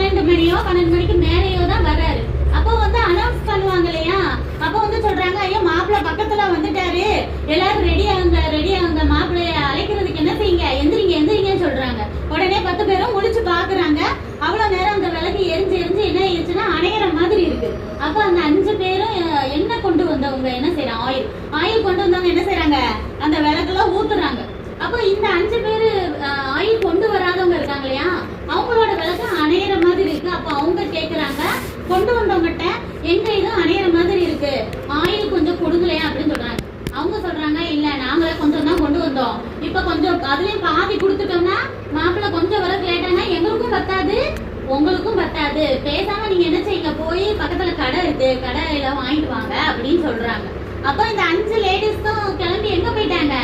12 மணியோ 12 மணிக்கு மேலேயோ தான் வர்றாரு. அப்போ வந்து அனௌன்ஸ் பண்ணுவாங்க இல்லையா, அப்போ வந்து சொல்றாங்க, ஐயோ மாப்பிள்ள பக்கத்துல வந்துட்டாரு, எல்லாரும் ரெடி ஆகுங்க, மாப்பிள்ளைய அழைக்கிறதுக்கு என்ன செய்யுங்க, எந்திரிங்கன்னு சொல்றாங்க. உடனே 10 பேரும் முடிச்சு பாக்குறாங்க. அவ்வளவு நேரம் அந்த விளக்கு எரிஞ்சு என்ன ஆயிடுச்சுன்னா அணையிற மாதிரி இருக்கு. அப்ப அந்த 5 பேரும் என்ன கொண்டு வந்தவங்க என்ன செய்யறாங்க, ஆயில் கொண்டு வந்தவங்க என்ன செய்யறாங்க, அந்த விளக்குல ஊத்துறாங்க. அப்ப இந்த 5 பேரு ஆயில் கொண்டு வராதவங்க இருக்காங்க இல்லையா, அவங்களோட விளக்கு அணையிற மாதிரி இருக்கு. அப்ப அவங்க கேக்குறாங்க கொண்டு வந்தவங்ககிட்ட, எங்க இது அணையிற மாதிரி இருக்கு, ஆயில் கொஞ்சம் கொடுக்கலையா அப்படின்னு சொல்றாங்க. அவங்க சொல்றாங்க, இல்ல நாங்களே கொஞ்சம் தான் கொண்டு வந்தோம், இப்ப கொஞ்சம் அதுலயும் பாதி கொடுத்துட்டோம்னா மாப்பிள்ள கொஞ்சம் விளக்கு லேட்டானா எங்களுக்கும் பத்தாது உங்களுக்கும் பத்தாது, பேசாம நீங்க என்ன செய்யுங்க, போய் பக்கத்துல கடை இருக்கு, கடையில வாங்கிட்டு வாங்க அப்படின்னு சொல்றாங்க. அப்ப இந்த 5 லேடிஸ்க்கும் கிளம்பி எங்க போயிட்டாங்க,